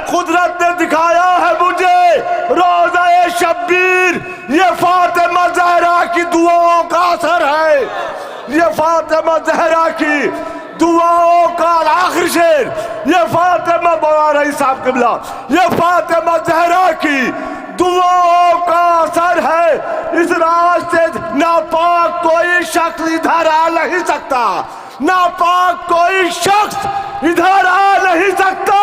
कुदरत ने दिखाया है मुझे रोज़ा शब्बीर, ये फातिमा ज़हरा की दुआओं का असर है। ये फातिमा ज़हरा की दुआओं का आखिर शेर, ये फातिमा रही साहब किबला, ये फातिमा ज़हरा की दुआओं का असर है। इस रास्ते नापाक कोई शख्स इधर आ नहीं सकता, नापाक कोई शख्स इधर आ नहीं सकता।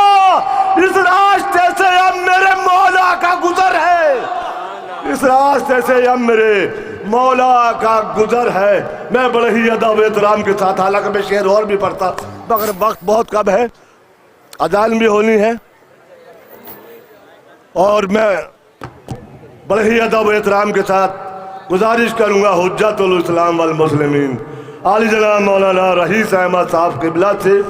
इस रास्ते से अब मेरे मौला का गुजर है, इस रास्ते से अब मेरे मौला का गुजर है। मैं बड़े ही अदब एहतराम के साथ, हालांकि मैं शेर और भी पढ़ता मगर वक्त बहुत कम है, अजान भी होनी है, और मैं बड़े ही अदब एहतराम के साथ गुजारिश करूँगा हुज्जतुल इस्लाम वल मुस्लिमीन आली जनाब मौलाना रईस अहमद साहब किबला से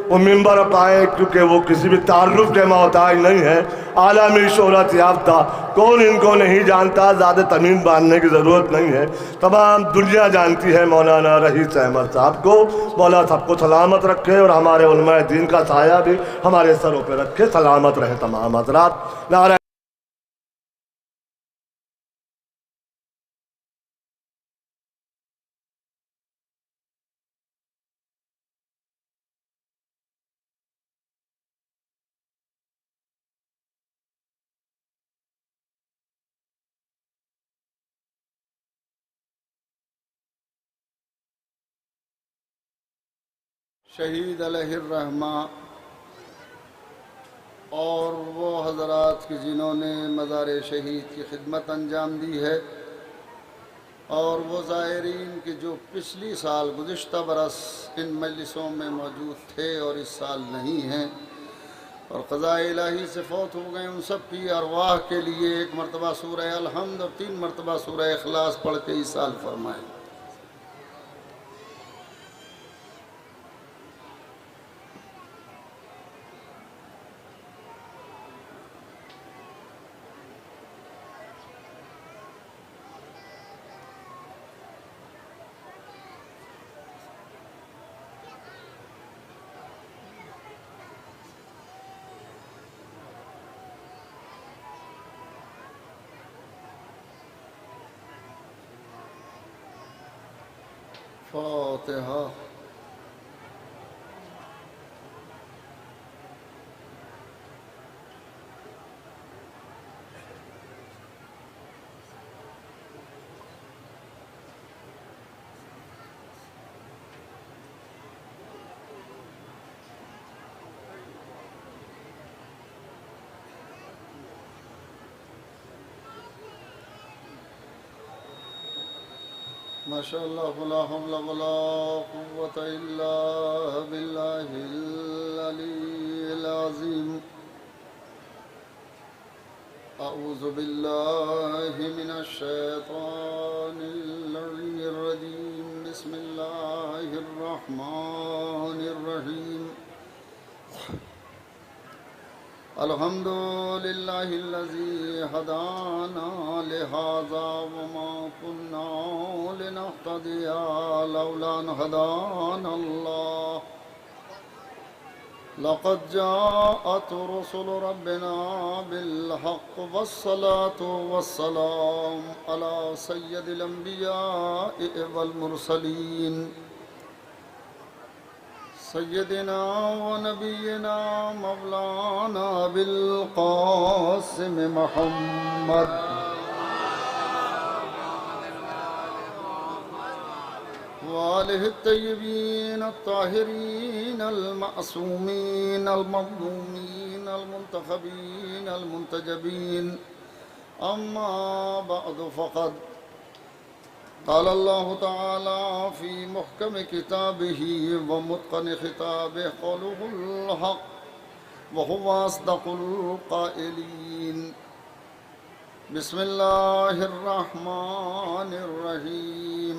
वो मिंबर पाए, क्योंकि वो किसी भी ताल्लुक़ के मोहताज नहीं है, आलमी शोहरत याफ्ता, कौन इनको नहीं जानता, ज़्यादा तमीम बांधने की ज़रूरत नहीं है, तमाम दुनिया जानती है मौलाना रईस अहमद साहब को। मौला सबको सलामत रखे और हमारे उलमाए दीन का साया भी हमारे सरों पर रखे, सलामत रहे तमाम हज़रात। नारा शहीद अलैहिर्रहमा और वो हज़रात की जिन्होंने मज़ार शहीद की खिदमत अंजाम दी है, और वो ज़ायरीन की जो पिछली साल गुज़िश्ता बरस इन मजलिसों में मौजूद थे और इस साल नहीं हैं और क़ज़ाए इलाही से फौत हो गए, उन सब की अरवाह के लिए एक मरतबा सूरह अल-हम्द और 3 मरतबा सूरह इखलास पढ़ के इस साल फरमाएँ। फातिहा। माशाअल्लाह, वला हौला वला कुव्वता इल्ला बिल्लाहिल अलील अज़ीम। अऊज़ु बिल्लाहि मिनश शैतानिर रजीम। बिस्मिल्लाहिर रहमानिर रहीम। अल्हम्दुलिल्लाहिल्लज़ी हदाना लिहाज़ा वमा कुन्ना लिनहतदिया लौला अन हदानल्लाह। लक़द जाअत रुसुलु रब्बिना बिल्हक़्क़ि वस्सलातु वस्सलाम अला सय्यदिल अंबिया'i वल मुरसलीन सय्यदिना व नबीना मौलाना अबिल क़ासिम मुहम्मद व आलिहि तय्यबीन अत्ताहिरीन अल-मअसूमीन अल-मज़लूमीन अल-मुंतखबीन अल-मुंतजबीन। अम्मा बअदु फ़क़द क़ाल अल्लाहु तआला फ़ी मुहकम किताबिही व मुत्क़न ख़िताबिही क़ौलुहुल हक़्क़ व हुवा अस्दक़ुल क़ाइलीन। बिस्मिल्लाहिर रहमानिर रहीम।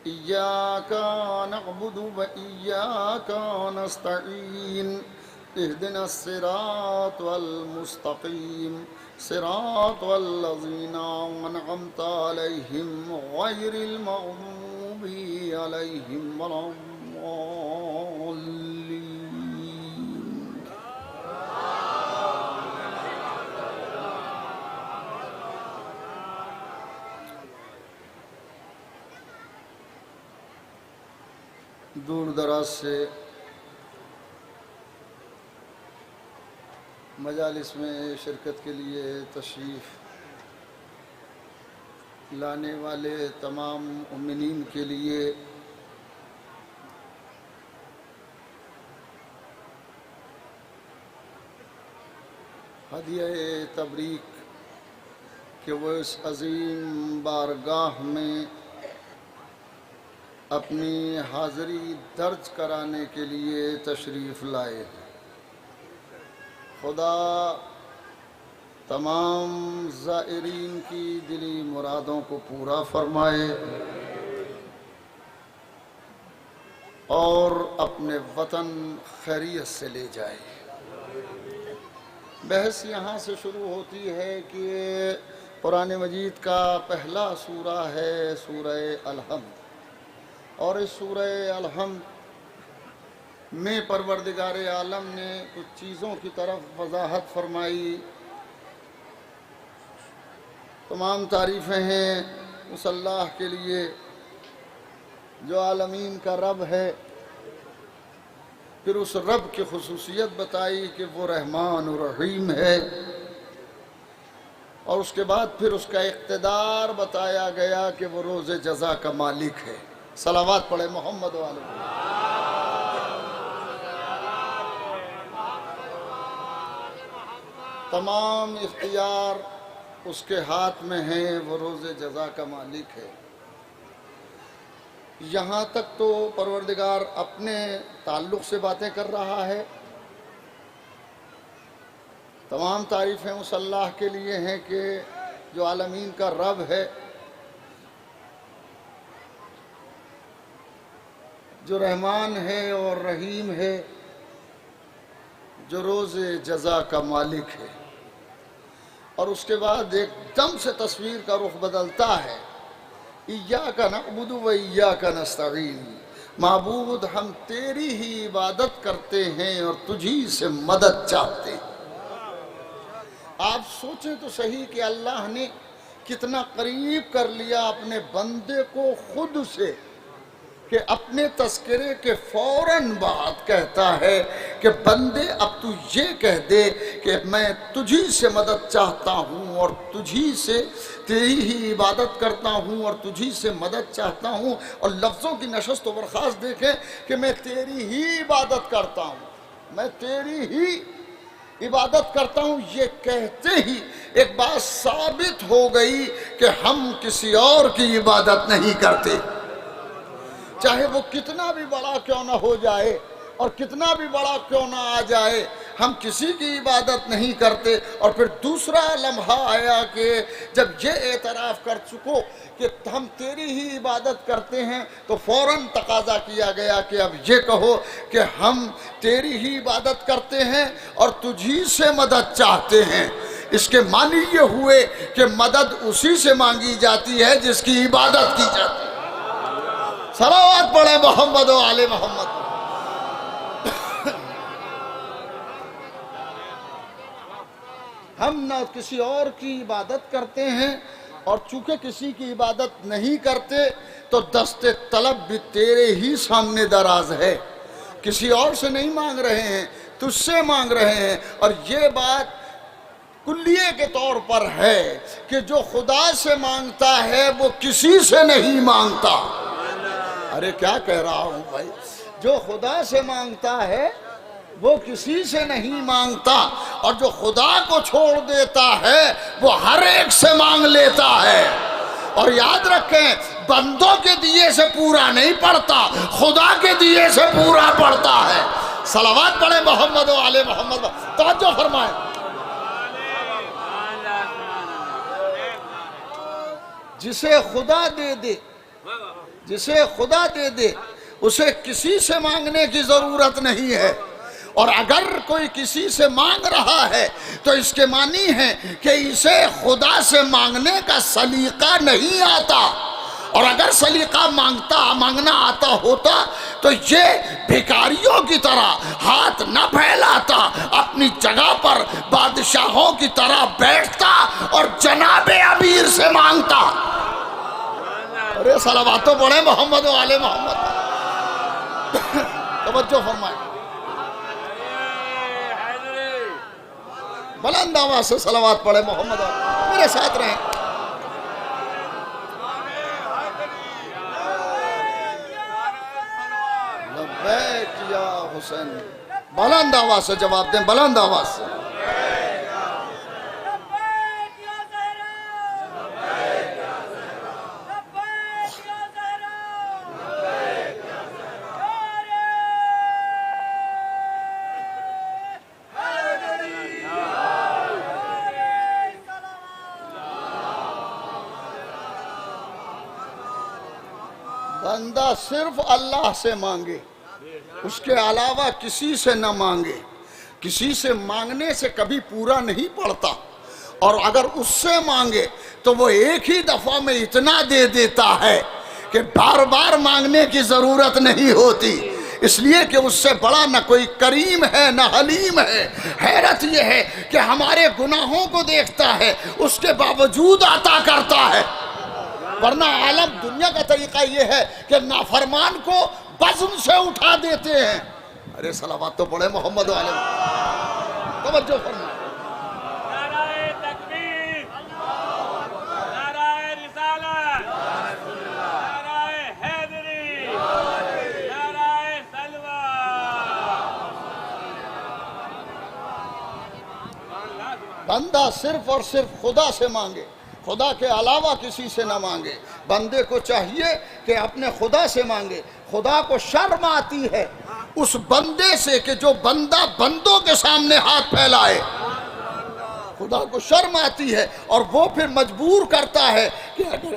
इय्याका नअबुदु व इय्याका नस्तईन। इहदिनस सिरातल मुस्तक़ीम सिरातल लज़ीना अनअमता अलैहिम गैरिल मग़ज़ूबि अलैहिम वलद्दाल्लीन। दूर दराज से मजालिस में शिरकत के लिए तशरीफ़ लाने वाले तमाम उम्मीनीन के लिए हदिया तबरीक कि वो इस अज़ीम बारगाह में अपनी हाज़री दर्ज कराने के लिए तशरीफ़ लाए हैं। खुदा तमाम ज़ाइरीन की दिली मुरादों को पूरा फरमाए और अपने वतन खैरियत से ले जाए। बहस यहाँ से शुरू होती है कि कुरान मजीद का पहला सूरा है सूरह अलहम्द, और इस सूरह अलहम्द में परवरदिगार आलम ने कुछ चीज़ों की तरफ वजाहत फरमाई। तमाम तारीफ़ें हैं उस अल्लाह के लिए जो आलमीन का रब है। फिर उस रब की खुसूसियत बताई कि वो रहमान और रहीम है, और उसके बाद फिर उसका इक़्तिदार बताया गया कि वो रोज़े जज़ा का मालिक है। सलावत पढ़े मोहम्मद वाले। तमाम इख्तियार उसके हाथ में है, वो रोज़े जज़ा का मालिक है। यहाँ तक तो परवरदिगार अपने ताल्लुक़ से बातें कर रहा है। तमाम तारीफ़ें उस अल्लाह के लिए हैं कि जो आलमीन का रब है, जो रहमान है और रहीम है, जो रोज़े जज़ा का मालिक है। और उसके बाद एकदम से तस्वीर का रुख बदलता है। इय्याका नअबुदु व इय्याका नस्तईन, माबूद हम तेरी ही इबादत करते हैं और तुझी से मदद चाहते हैं। आप सोचें तो सही कि अल्लाह ने कितना करीब कर लिया अपने बंदे को खुद से, कि अपने तस्करे के फौरन बाद कहता है कि बंदे अब तू ये कह दे कि मैं तुझी से मदद चाहता हूँ और तुझी से तेरी ही इबादत करता हूँ और तुझी से मदद चाहता हूँ। और लफ्ज़ों की नशस्त व बरखास्त देखें कि मैं तेरी ही इबादत करता हूँ, मैं तेरी ही इबादत करता हूँ। ये कहते ही एक बात साबित हो गई कि हम किसी और की इबादत नहीं करते, चाहे वो कितना भी बड़ा क्यों ना हो जाए और कितना भी बड़ा क्यों ना आ जाए, हम किसी की इबादत नहीं करते। और फिर दूसरा लम्हा आया कि जब ये एतराफ़ कर चुको कि हम तेरी ही इबादत करते हैं, तो फ़ौरन तकाजा किया गया कि अब ये कहो कि हम तेरी ही इबादत करते हैं और तुझी से मदद चाहते हैं। इसके मानी ये हुए कि मदद उसी से मांगी जाती है जिसकी इबादत की जाती है। सलावत पढ़े मोहम्मद व आले मोहम्मद। हम न किसी और की इबादत करते हैं, और चूंकि किसी की इबादत नहीं करते तो दस्ते तलब भी तेरे ही सामने दराज है। किसी और से नहीं मांग रहे हैं, तुझसे मांग रहे हैं। और ये बात कुल्लिये के तौर पर है कि जो खुदा से मांगता है वो किसी से नहीं मांगता। अरे क्या कह रहा हूं भाई, जो खुदा से मांगता है वो किसी से नहीं मांगता, और जो खुदा को छोड़ देता है वो हर एक से मांग लेता है। और याद रखें, बंदों के दिए से पूरा नहीं पड़ता, खुदा के दिए से पूरा पड़ता है। सलावत पढ़े मोहम्मद व आले मोहम्मद। तवज्जो फरमाए। जिसे खुदा दे दे, जिसे खुदा दे दे, उसे किसी से मांगने की जरूरत नहीं है। और अगर कोई किसी से मांग रहा है तो इसके मानी है कि इसे खुदा से मांगने का सलीका नहीं आता। और अगर सलीका मांगना आता होता तो ये भिखारियों की तरह हाथ न फैलाता, अपनी जगह पर बादशाहों की तरह बैठता और जनाबे अमीर से मांगता। अरे सलावतो पढ़े मोहम्मद वाले मोहम्मद। तवज्जो फरमाए, बुलंद आवाज से सलावत पढ़े मोहम्मद, मेरे साथ रहें। लब्बैक या हुसैन, बुलंद आवाज से जवाब दें, बुलंद आवाज से। बंदा सिर्फ अल्लाह से मांगे, उसके अलावा किसी से न मांगे। किसी से मांगने से कभी पूरा नहीं पड़ता, और अगर उससे मांगे तो वो एक ही दफा में इतना दे देता है कि बार बार मांगने की जरूरत नहीं होती। इसलिए कि उससे बड़ा न कोई करीम है न हलीम है। हैरत यह है कि हमारे गुनाहों को देखता है, उसके बावजूद अता करता है। वरना आलम दुनिया का तरीका यह है कि नाफरमान को बज़्म से उठा देते हैं। अरे सलावत तो पढ़े मोहम्मद वाले, तवज्जो फरमाए। नाराए तकबीर, नाराए रिसालत, नाराए हैदरी, नाराए सलवा। बंदा सिर्फ और सिर्फ खुदा से मांगे, खुदा के अलावा किसी से ना मांगे। बंदे को चाहिए कि अपने खुदा से मांगे। खुदा को शर्म आती है उस बंदे से कि जो बंदा बंदों के सामने हाथ फैलाए। खुदा को शर्म आती है और वो फिर मजबूर करता है कि अगर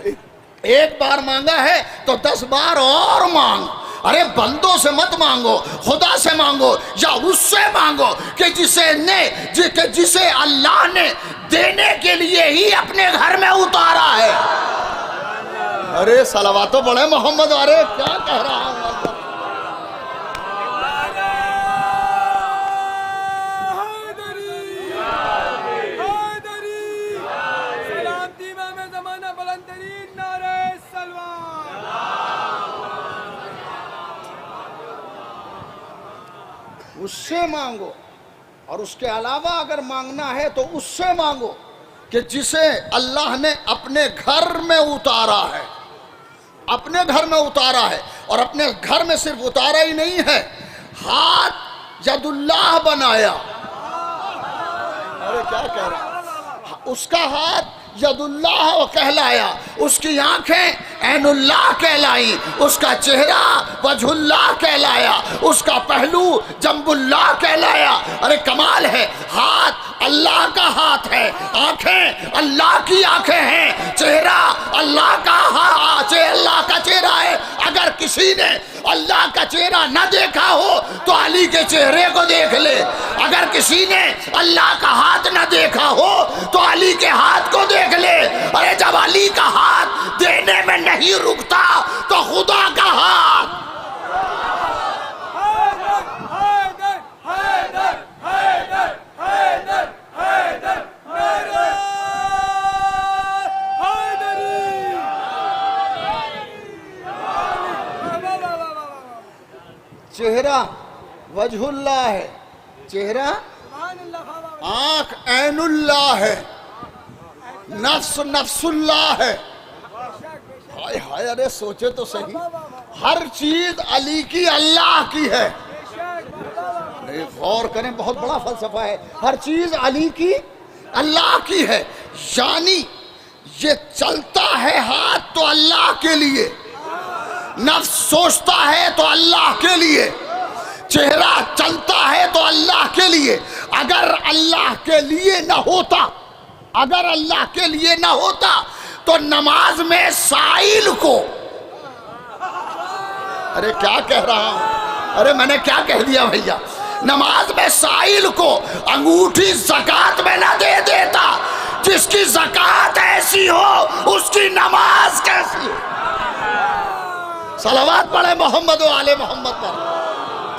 एक बार मांगा है तो 10 बार और मांग। अरे बंदों से मत मांगो, खुदा से मांगो, या उससे मांगो कि जिसे अल्लाह ने देने के लिए ही अपने घर में उतारा है। अरे सलावतो पढ़े मोहम्मद, अरे क्या कह रहा हूं। उससे मांगो, और उसके अलावा अगर मांगना है तो उससे मांगो कि जिसे अल्लाह ने अपने घर में उतारा है। अपने घर में उतारा है, और अपने घर में सिर्फ उतारा ही नहीं है, हाथ यदुल्लाह बनाया। अरे क्या कह रहा है, उसका हाथ यदुल्लाह कहलाया, उसकी आंखें ऐनुल्लाह कहलाई, उसका चेहरा वजहुल्लाह कहलाया, उसका पहलू जंबुल्लाह कहलाया। अरे कमाल है, हाथ अल्लाह का हाथ है, आंखें अल्लाह की आंखें हैं, चेहरा अल्लाह का अल्लाह का चेहरा है। अगर किसी ने अल्लाह का चेहरा न देखा हो तो अली के चेहरे को देख ले। अगर किसी ने अल्लाह का हाथ न देखा हो तो अली के हाथ को देख ले। अरे जब अली का हाथ देने में नहीं रुकता तो खुदा का हाथ। चेहरा वजहुल्लाह है, चेहरा आंख ऐनुल्लाह है, नफ्स नफ्सुल्लाह है। हाय हाय, अरे सोचे तो सही, हर चीज अली की अल्लाह की है। अरे गौर करें, बहुत बड़ा फलसफा है। हर चीज अली की अल्लाह की है, यानी ये चलता है हाथ तो अल्लाह के लिए, नफ्स सोचता है तो अल्लाह के लिए, चेहरा चलता है तो अल्लाह के लिए। अगर अल्लाह के लिए न होता, अगर अल्लाह के लिए न होता तो नमाज में साइल को, अरे क्या कह रहा हूं, अरे मैंने क्या कह दिया भैया, नमाज में साइल को अंगूठी ज़कात में न दे देता। जिसकी ज़कात ऐसी हो उसकी नमाज कैसी हो। सलावत पढ़े मोहम्मद व आले मोहम्मद पर,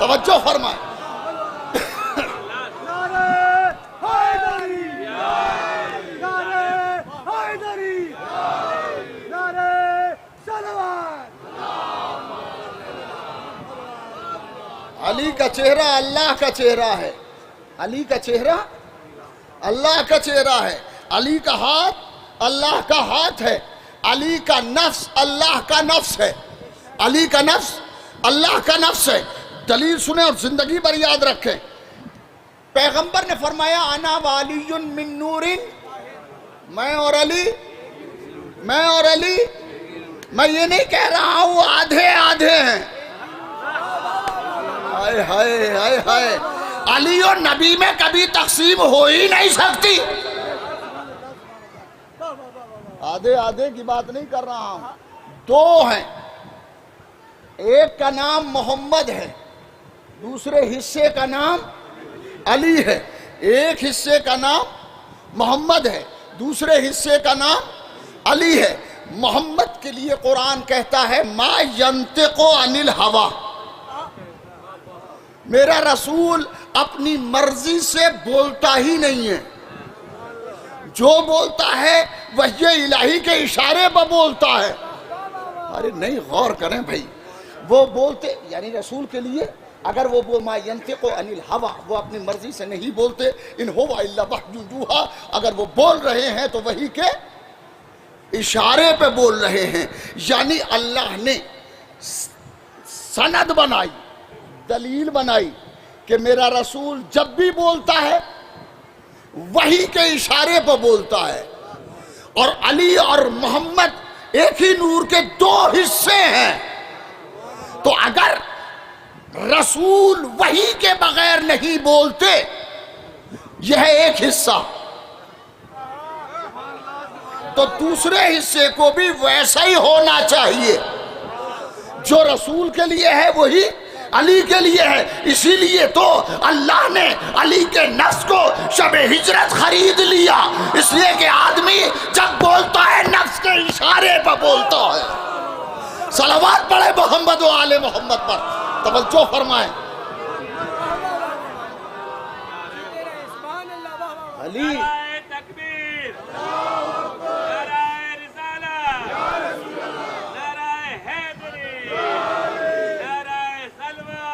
तवज्जो फरमाए। अली का चेहरा अल्लाह का चेहरा है, अली का चेहरा अल्लाह का चेहरा है, अली का हाथ अल्लाह का हाथ है, अली का नफ्स अल्लाह का नफ्स है, अली का नफ्स अल्लाह का नफ्स है। दलील सुने और जिंदगी भर याद रखें। पैगंबर ने फरमाया अना वालियुन मिन नूरिन, मैं और अली, मैं और अली, मैं ये नहीं कह रहा हूं आधे आधे हैं। हाय हाय हाय हाय, अली और नबी में कभी तकसीम हो ही नहीं सकती। आधे आधे की बात नहीं कर रहा हूं, दो हैं, एक का नाम मोहम्मद है, दूसरे हिस्से का नाम अली है। एक हिस्से का नाम मोहम्मद है, दूसरे हिस्से का नाम अली है। मोहम्मद के लिए कुरान कहता है मा यंतिक़ु अनिल हवा, मेरा रसूल अपनी मर्जी से बोलता ही नहीं है, जो बोलता है वह इलाही के इशारे पर बोलता है। अरे नहीं, गौर करें भाई, वो बोलते यानी रसूल के लिए अगर वो मा यंतिक़ु अनिल हवा, वो अपनी मर्जी से नहीं बोलते, इन हुवा इल्ला वह्युन यूहा, अगर वो बोल रहे हैं तो वही के इशारे पे बोल रहे हैं। यानी अल्लाह ने सनद बनाई, दलील बनाई कि मेरा रसूल जब भी बोलता है वही के इशारे पर बोलता है। और अली और मोहम्मद एक ही नूर के दो हिस्से हैं, तो अगर रसूल वही के बगैर नहीं बोलते, यह एक हिस्सा, तो दूसरे हिस्से को भी वैसा ही होना चाहिए। जो रसूल के लिए है वही अली के लिए है। इसीलिए तो अल्लाह ने अली के नफ्स को शबे हिजरत खरीद लिया, इसलिए कि आदमी जब बोलता है नफ्स के इशारे पर बोलता है। सलावत पढ़े मोहम्मद व आले मोहम्मद पर, तवज्जो फरमाए। अली नाराए तकबीर, नाराए रिसालत, नाराए हैदरी, नाराए सलवा,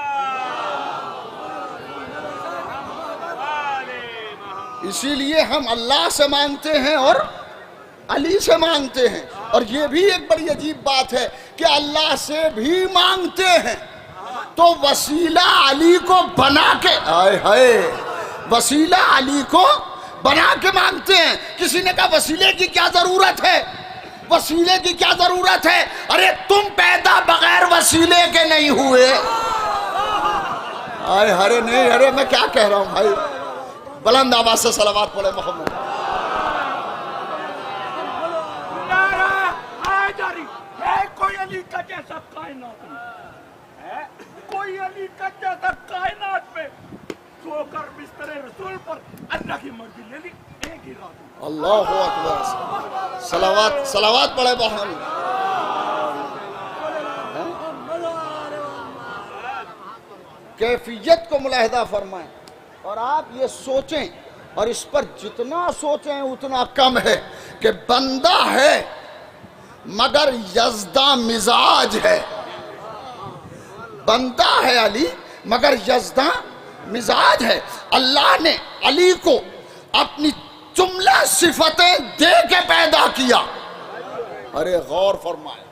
वाले मोहम्मद। इसीलिए हम अल्लाह से मांगते हैं और अली से मांगते हैं। और ये भी एक बड़ी अजीब बात है कि अल्लाह से भी मांगते हैं तो वसीला अली को बना के, आए हाय, वसीला अली को बना के मांगते हैं। किसी ने कहा वसीले की क्या जरूरत है, वसीले की क्या जरूरत है? अरे तुम पैदा बगैर वसीले के नहीं हुए। आए हरे नहीं, अरे मैं क्या कह रहा हूं भाई, बुलंद आवाज से सलावत पढ़े मोहम्मद। कोई अली का जैसा कायनात में है, कोई अली का जैसा कायनात में सोकर बिस्तरे रसूल पर अल्लाह की मर्जी ले ली एक ही रात में। अल्लाह अकबर, सलावत सलावत पढ़े मोहम्मद। कैफियत को मुलाहिदा फरमाएं और आप ये सोचें, और इस पर जितना सोचें उतना कम है कि बंदा है मगर यज़दा मिजाज है। बंदा है अली मगर यज़दा मिजाज है। अल्लाह ने अली को अपनी जुमला सिफतें दे के पैदा किया। अरे गौर फरमाए,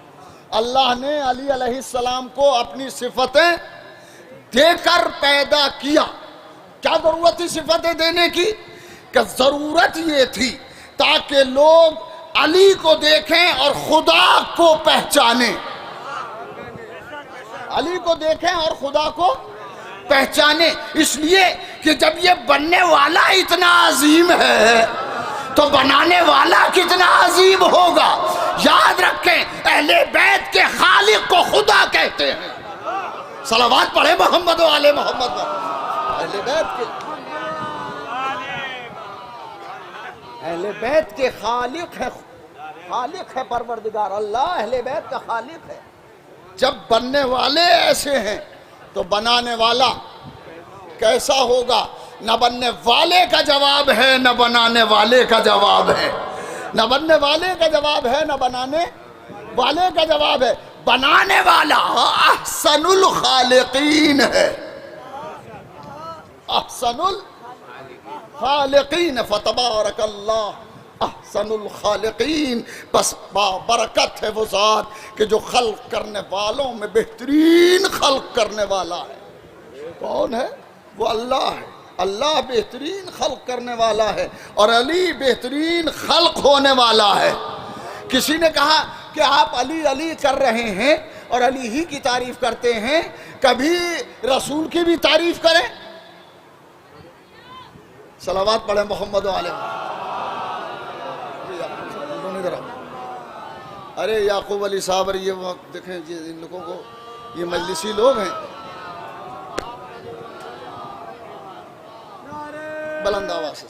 अल्लाह ने अली अलैहिस्सलाम को अपनी सिफतें देकर पैदा किया। क्या जरूरत थी सिफतें देने की? कि जरूरत ये थी ताकि लोग अली को देखें और खुदा को पहचाने, अली को देखें और खुदा को पहचाने। इसलिए कि जब ये बनने वाला इतना अजीम है तो बनाने वाला कितना अजीम होगा। याद रखें, अहले बैत के खालिक को खुदा कहते हैं। सलावत पढ़े मोहम्मद व आले मोहम्मद पर। अहले बैत के, अहले बैत के खालिक है, खालिक है परवरदिगार अल्लाह, अहले बैत का खालिक है। जब बनने वाले ऐसे हैं तो बनाने वाला कैसा होगा? न बनने वाले का जवाब है न बनाने वाले का जवाब है, न बनने वाले का जवाब है न बनाने वाले का जवाब है। बनाने वाला अहसनुल खालिकीन है। अहसनुल खालिकीन, फतबारकल्लाह अहसनुल खालिकीन। बस बरकत है वो ज़ात कि जो खल्क करने वालों में बेहतरीन खल्क करने वाला है। कौन है वो? अल्लाह है। अल्लाह बेहतरीन खल्क करने वाला है और अली बेहतरीन खल्क होने वाला है। किसी ने कहा कि आप अली अली कर रहे हैं और अली ही की तारीफ करते हैं, कभी रसूल की भी तारीफ करें। सलावत पढ़े मोहम्मद वाले। अरे याकूब अली साहब, ये वक्त देखें जी, इन लोगों को, ये मजलिसी लोग हैं। बुलंद आवाज से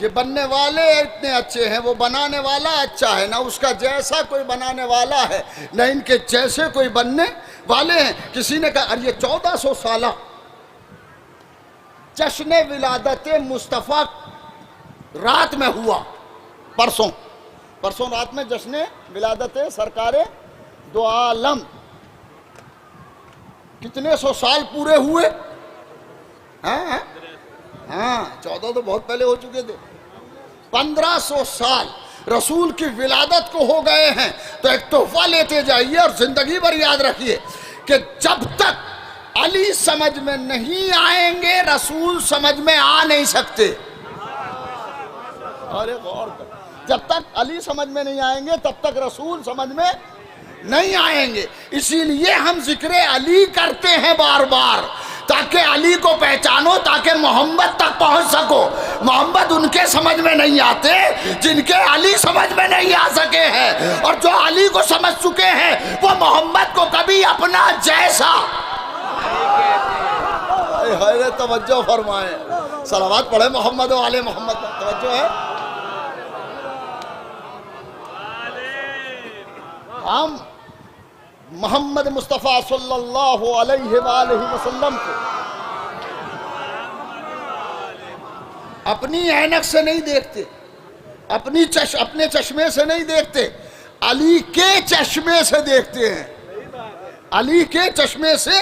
ये बनने वाले इतने अच्छे हैं, वो बनाने वाला अच्छा है, ना उसका जैसा कोई बनाने वाला है, न इनके जैसे कोई बनने वाले हैं। किसी ने कहा अरे ये 1400 साल जश्न विलादत मुस्तफ़ा रात में हुआ, परसों रात में जश्न विलादत सरकारे दो आलम। कितने सौ साल पूरे हुए? हाँ 14 तो बहुत पहले हो चुके थे। 1500 साल रसूल की विलादत को हो गए हैं। तो एक तोहफा लेते जाइए और जिंदगी भर याद रखिए कि जब तक अली समझ में नहीं आएंगे रसूल समझ में आ नहीं सकते। अरे गौर कर, जब तक अली समझ में नहीं आएंगे तब तक रसूल समझ में नहीं आएंगे। इसीलिए हम जिक्र अली करते हैं बार बार, ताकि अली को पहचानो, ताकि मोहम्मद तक पहुंच सको। मोहम्मद उनके समझ में नहीं आते जिनके अली समझ में नहीं आ सके हैं, और जो अली को समझ चुके हैं वो मोहम्मद को कभी अपना जैसा। तवज्जो फरमाए, सलावत पढ़े मोहम्मद वाले मोहम्मद। तवज्जो है। हम मोहम्मद मुस्तफ़ा सल्लल्लाहु अलैहि वसल्लम को अपनी ऐनक से नहीं देखते, अपने चश्मे से नहीं देखते, अली के चश्मे से देखते हैं। अली के चश्मे से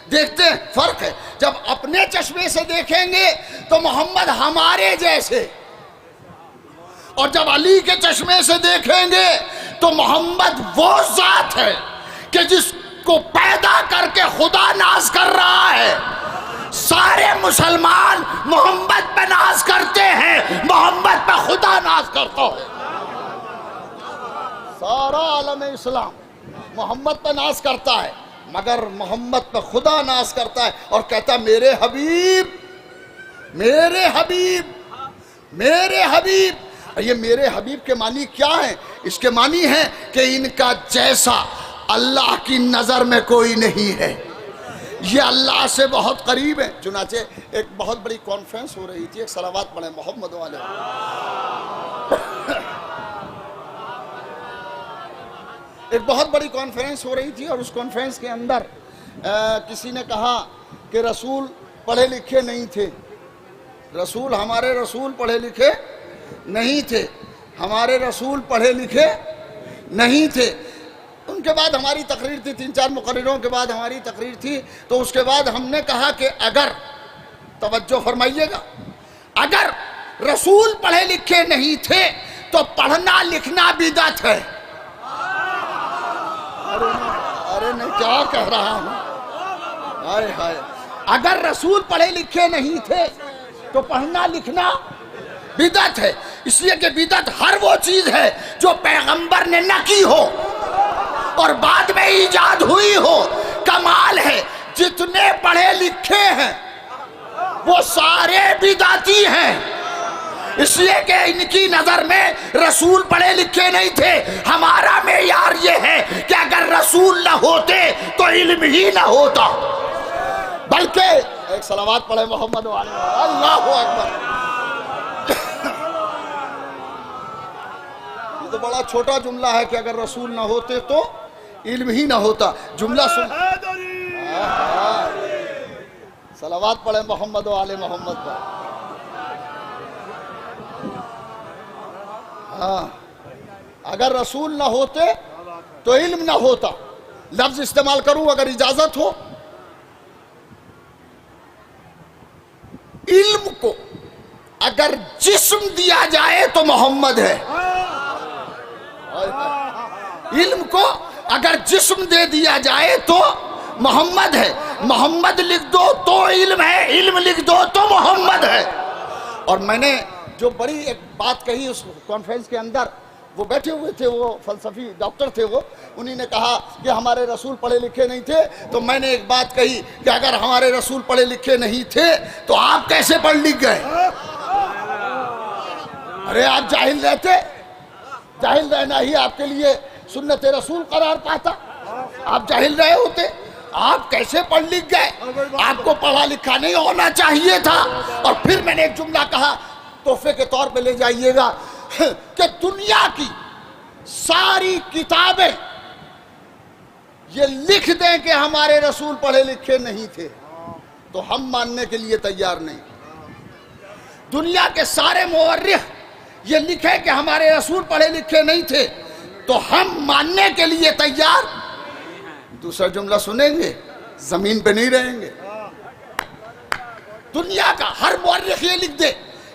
देखते हैं। फर्क है, जब अपने चश्मे से देखेंगे तो मोहम्मद हमारे जैसे, और जब अली के चश्मे से देखेंगे तो मोहम्मद वो जात है कि जिसको पैदा करके खुदा नाज कर रहा है। सारे मुसलमान मोहम्मद पे नाज करते हैं, मोहम्मद पे खुदा नाज करता है। सारा आलम इस्लाम मोहम्मद पे नाज करता है, मगर मोहम्मद पे खुदा नाज करता है और कहता मेरे हबीब, मेरे हबीब, मेरे हबीब। ये मेरे हबीब के मानी क्या है? इसके मानी है कि इनका जैसा अल्लाह की नज़र में कोई नहीं है, ये अल्लाह से बहुत करीब है। चुनाचे एक बहुत बड़ी कॉन्फ्रेंस हो रही थी, एक सलावत पढ़े मोहम्मद वाले। एक बहुत बड़ी कॉन्फ्रेंस हो रही थी और उस कॉन्फ्रेंस के अंदर किसी ने कहा कि रसूल पढ़े लिखे नहीं थे। रसूल, हमारे रसूल पढ़े लिखे नहीं थे, हमारे रसूल पढ़े लिखे नहीं थे। उनके बाद हमारी तकरीर थी, 3-4 मुकर्रिरों के बाद हमारी तकरीर थी। तो उसके बाद हमने कहा कि अगर, तवज्जो फरमाइएगा, अगर रसूल पढ़े लिखे नहीं थे तो पढ़ना लिखना बिदअत है। अरे मैं क्या कह रहा हूँ, हाय हाय। अगर रसूल पढ़े लिखे नहीं थे तो पढ़ना लिखना बिदअत है। इसलिए कि बिदअत हर वो चीज है जो पैगंबर ने न की हो और बाद में ईजाद हुई हो। कमाल है, जितने पढ़े लिखे हैं वो सारे बिदअती हैं। इसलिए कि इनकी नजर में रसूल पढ़े लिखे नहीं थे। हमारा मेयार ये है कि अगर रसूल न होते तो इल्म ही न होता। बल्कि एक सलावत पढ़े मोहम्मद वाले, अल्लाहु अकबर। ये तो बड़ा छोटा जुमला है कि अगर रसूल न होते तो इल्म ही ना होता। जुमला सुन, सलावत पढ़े मोहम्मद वाले मोहम्मद पर। हाँ, अगर रसूल ना होते तो इल्म ना होता। लफ्ज इस्तेमाल करूं अगर इजाजत हो, इल्म को अगर जिस्म दिया जाए तो मोहम्मद है। इल्म को अगर जिस्म दे दिया जाए तो मोहम्मद है। मोहम्मद लिख दो तो इल्म है, इल्म लिख दो तो मोहम्मद है। और मैंने जो बड़ी एक बात कही उस कॉन्फ्रेंस के अंदर, वो बैठे हुए थे, वो फलसफी डॉक्टर थे, वो उन्हीं ने कहा कि हमारे रसूल पढ़े लिखे नहीं थे। तो मैंने एक बात कही कि अगर हमारे रसूल पढ़े लिखे नहीं थे तो आप कैसे पढ़ लिख गए? अरे आप जाहिल रहते, जाहिल रहना ही आपके लिए सुन्नत रसूल करार पाता। आप जाहिल रहे होते, आप कैसे पढ़ लिख गए? आपको पढ़ा लिखा नहीं होना चाहिए था। और फिर मैंने एक जुमला कहा, तोहफे के तौर पे ले जाइएगा, कि दुनिया की सारी किताबें ये लिख दें कि हमारे रसूल पढ़े लिखे नहीं थे तो हम मानने के लिए तैयार नहीं। दुनिया के सारे मुअर्रिख ये लिखे कि हमारे रसूल पढ़े लिखे नहीं थे तो हम मानने के लिए तैयार। दूसरा जुमला सुनेंगे, जमीन पे नहीं रहेंगे। दुनिया का हर मुअर्रिख ये लिख दे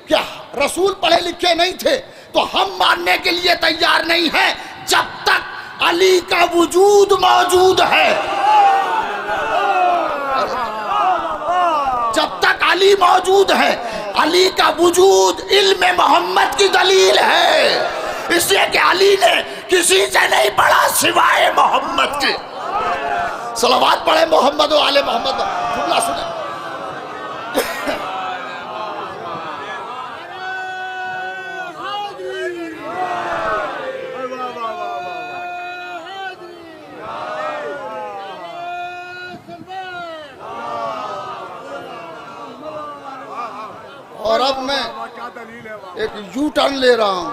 कि रसूल पढ़े लिखे नहीं थे तो हम मानने के लिए तैयार नहीं है जब तक अली का वजूद मौजूद है। जब तक अली मौजूद है, अली का वजूद इल्म मोहम्मद की दलील है। इसलिए कि अली ने किसी से नहीं पढ़ा सिवाय मोहम्मद के। सलावत पढ़े मोहम्मद व आले मोहम्मद। जुमला सुने, और अब मैं एक यू टर्न ले रहा हूं,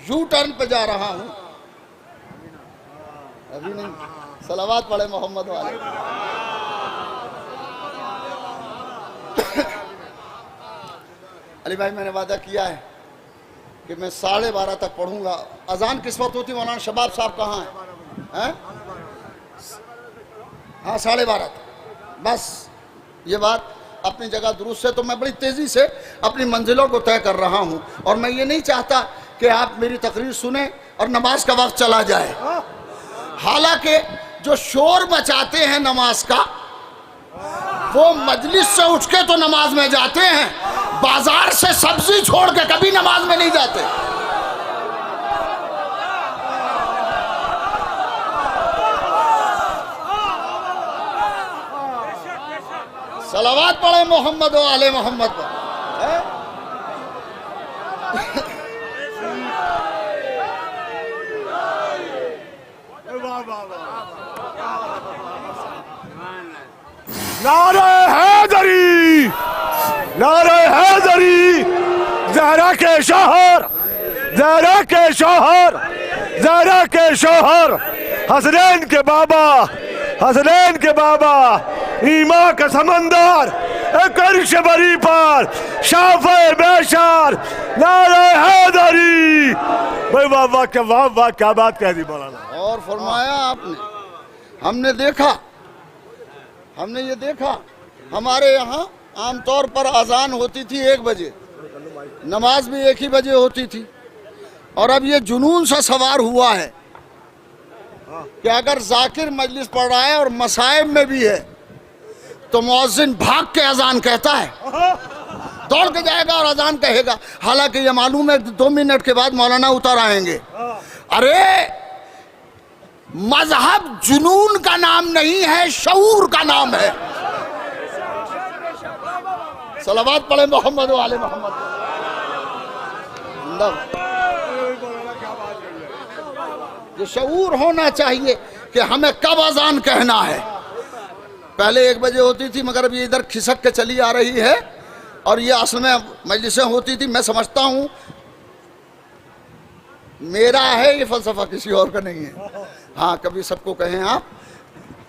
यू टर्न पे जा रहा हूं। अभी नहीं, सलावत पढ़े मोहम्मद वाले। अली भाई, मैंने वादा किया है कि मैं 12:30 तक पढ़ूंगा। अजान किस वक्त होती? मौलाना शबाब साहब कहाँ हैं? हाँ, 12:30 तक। बस ये बात अपनी जगह दुरुस्त है। तो मैं बड़ी तेजी से अपनी मंजिलों को तय कर रहा हूं और मैं ये नहीं चाहता कि आप मेरी तकरीर सुने और नमाज का वक्त चला जाए। हालांकि जो शोर मचाते हैं नमाज का, वो मजलिस से उठ के तो नमाज में जाते हैं, बाजार से सब्जी छोड़ के कभी नमाज में नहीं जाते। सलावत पढ़े मोहम्मद व आले मोहम्मद पर। नारे हैदरी, नारे हैदरी, ज़हरा के शोहर, ज़हरा के शोहर, ज़हरा के शोहर, हसनैन के बाबा, हसनैन के बाबा, ईमा का समंदर, कर्श बरी पर शाफ़े बेशर, नारे हैदरी। भाई वाह वाह, क्या वाह वाह, क्या बात कह दी मौलाना। और फरमाया आपने, हमने देखा, हमने ये देखा, हमारे यहाँ आमतौर पर अजान होती थी 1 बजे, नमाज भी 1 ही बजे होती थी। और अब ये जुनून सा सवार हुआ है कि अगर जाकिर मजलिस पढ़ रहा है और मसाइब में भी है तो मुअज्जिन भाग के अजान कहता है, दौड़ के जाएगा और अजान कहेगा। हालांकि ये मालूम है 2 मिनट के बाद मौलाना उतर आएंगे। अरे मजहब जुनून का नाम नहीं है, शऊर का नाम है। सलावत पढ़े मोहम्मद वाले मोहम्मद। ये शऊर होना चाहिए कि हमें कब अजान कहना है। पहले 1 बजे होती थी, मगर अब ये इधर खिसक के चली आ रही है और ये असल में मजलिसें होती थी। मैं समझता हूँ मेरा है ये फलसफा, किसी और का नहीं है। हाँ, कभी सबको कहें आप,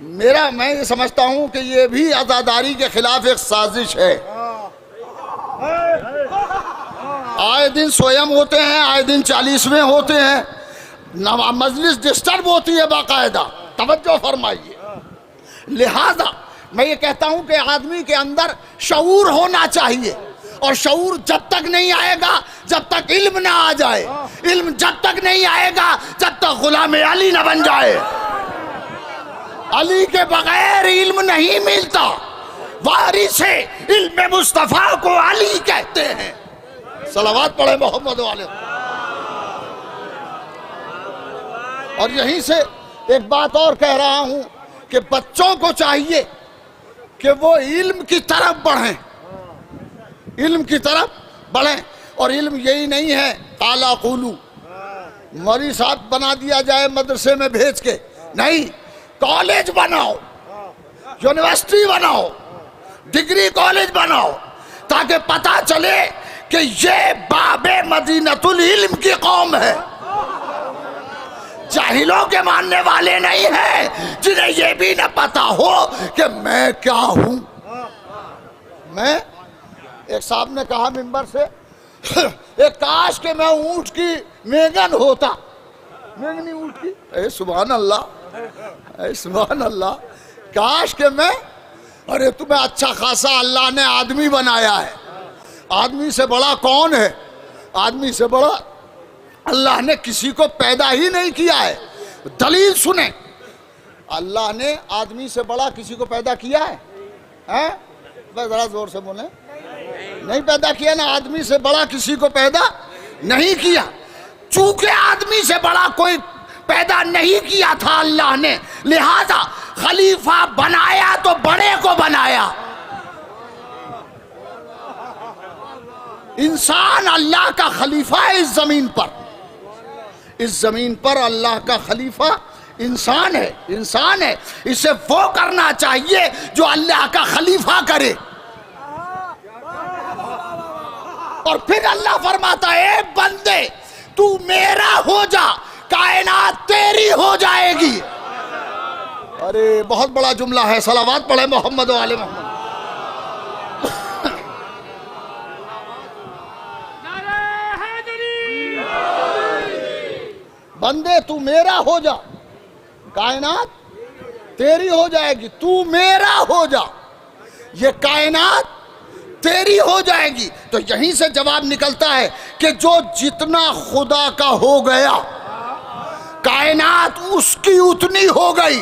मेरा, मैं ये समझता हूँ कि ये भी आज़ादारी के खिलाफ एक साजिश है। आए दिन स्वयं होते हैं, आए दिन 40वें होते हैं, मजलिस डिस्टर्ब होती है बाकायदा। तवज्जो फरमाइए। लिहाजा मैं ये कहता हूं कि आदमी के अंदर शऊर होना चाहिए, और शऊर जब तक नहीं आएगा जब तक इल्म ना आ जाए, इल्म जब तक नहीं आएगा जब तक गुलाम अली ना बन जाए। अली के बगैर इल्म नहीं मिलता। वारिसे इल्म मुस्तफा को अली कहते हैं। सलावत पढ़े मोहम्मद वाले। और यहीं से एक बात और कह रहा हूं कि बच्चों को चाहिए कि वो इल्म की तरफ बढ़ें, इल्म की तरफ बढ़ें। और इल्म यही नहीं है काला कुलू मौलवी साहब बना दिया जाए मदरसे में भेज के, नहीं, कॉलेज बनाओ, यूनिवर्सिटी बनाओ, डिग्री कॉलेज बनाओ, ताकि पता चले कि ये बाबे मदीनतुल इल्म की कौम है। जाहिलों के मानने वाले नहीं है जिन्हें ये भी न पता हो कि मैं क्या हूं। मैं, एक साहब ने कहा मिंबर से, एक काश के मैं ऊंट की मेंगन होता, मेंगनी ऊंट की, ए सुभान अल्लाह, ए सुभान अल्लाह, काश के मैं, अरे तुम्हें अच्छा खासा अल्लाह ने आदमी बनाया है। आदमी से बड़ा कौन है? आदमी से बड़ा अल्लाह ने किसी को पैदा ही नहीं किया है। दलील सुने, अल्लाह ने आदमी से बड़ा किसी को पैदा किया है? हैं? बस जरा जोर से बोले, नहीं पैदा किया ना। आदमी से बड़ा किसी को पैदा नहीं किया। चूंकि आदमी से बड़ा कोई पैदा नहीं किया था अल्लाह ने, लिहाजा खलीफा बनाया तो बड़े को बनाया। इंसान अल्लाह का खलीफा है इस जमीन पर, इस जमीन पर अल्लाह का खलीफा इंसान है, इंसान है। इसे वो करना चाहिए जो अल्लाह का खलीफा करे। और फिर अल्लाह फरमाता है, बंदे तू मेरा हो जा, कायनात तेरी हो जाएगी। अरे बहुत बड़ा जुमला है। सलावत पढ़े मोहम्मद वाले मोहम्मद। बंदे तू मेरा हो जा, कायनात तेरी हो जाएगी। तू मेरा हो जा, ये कायनात तेरी हो जाएगी। तो यहीं से जवाब निकलता है कि जो जितना खुदा का हो गया, कायनात उसकी उतनी हो गई।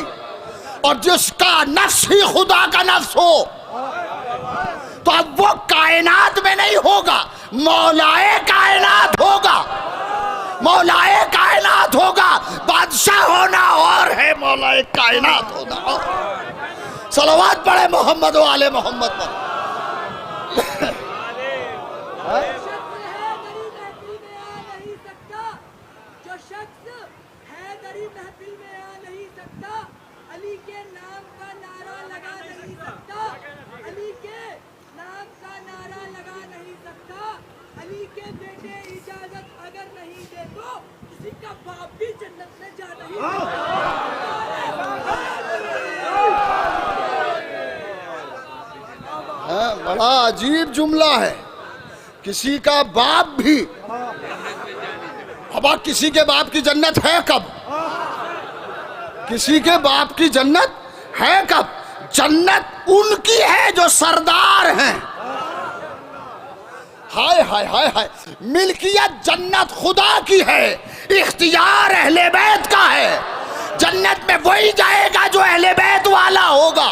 और जिसका नफ्स ही खुदा का नफ्स हो, तो अब वो कायनात में नहीं होगा, मौलाए कायनात होगा। मौलाए कायनात होगा। बादशाह होना और है, मौलाए कायनात होना और। सलावत पढ़े मोहम्मद वाले मोहम्मद पर। बड़ा अजीब जुमला है। किसी का बाप भी, अब किसी के बाप की जन्नत है कब? किसी के बाप की जन्नत है कब? जन्नत उनकी है जो सरदार हैं। हाय हाय हाय हाय, मिल्कियत जन्नत खुदा की है, इख्तियार अहले बैत का है। जन्नत में वही जाएगा जो अहले बैत वाला होगा।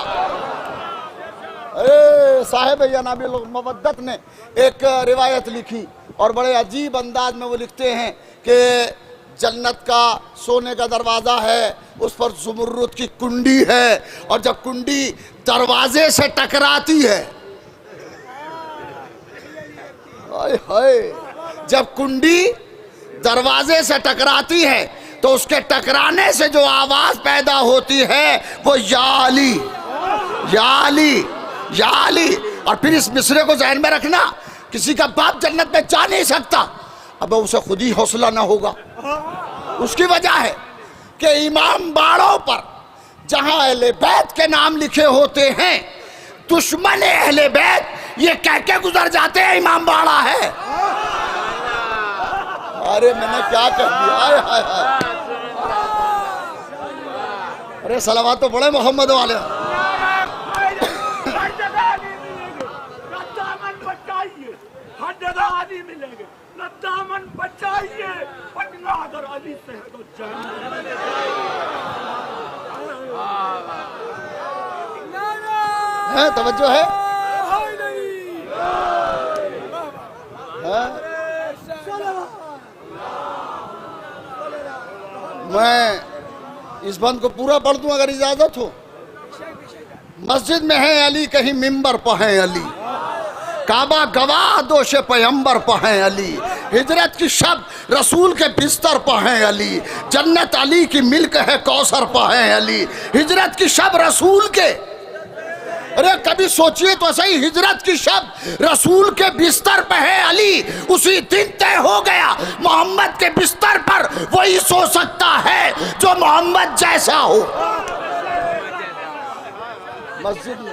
साहिब जनाबिल मवद्दत ने एक रिवायत लिखी और बड़े अजीब अंदाज में वो लिखते हैं कि जन्नत का सोने का दरवाज़ा है, उस पर ज़ुमर्रुद की कुंडी है, और जब कुंडी दरवाजे से टकराती है, हाय हाय, जब कुंडी दरवाजे से टकराती है तो उसके टकराने से जो आवाज़ पैदा होती है वो या अली, या अली, या अली। और फिर इस मिसरे को ज़हन में रखना, किसी का बाप जन्नत में जा नहीं सकता, अब उसे खुद ही हौसला ना होगा। उसकी वजह है कि इमाम बाड़ों पर जहां अहले बैत के नाम लिखे होते हैं, दुश्मन अहले बैत ये कह के गुजर जाते हैं इमाम बाड़ा है। अरे मैंने क्या कर दिया, आय हाय हाय। अरे सलावत तो बड़े मोहम्मद वाले। हर जगह आदमी मिलेंगे, न दामन बचाइए, हर जगह आदमी मिलेंगे, न दामन बचाइए, पटना अगर अली से है तो है, तवज्जो है? मैं इस बंद को पूरा पढ़ दूं अगर इजाजत हो। मस्जिद में है अली, कहीं मिंबर पर है अली, काबा गवाह दोषे पैगंबर पर है अली, हिजरत की शब रसूल के बिस्तर पर है अली, जन्नत अली की मिल्क है कौसर पर है अली, हिजरत की शब रसूल के। अरे कभी सोचिए तो सही, हिजरत की शब रसूल के बिस्तर पे है अली, उसी दिन तय हो गया मोहम्मद के बिस्तर पर वही सो सकता है जो मोहम्मद जैसा हो। मस्जिद में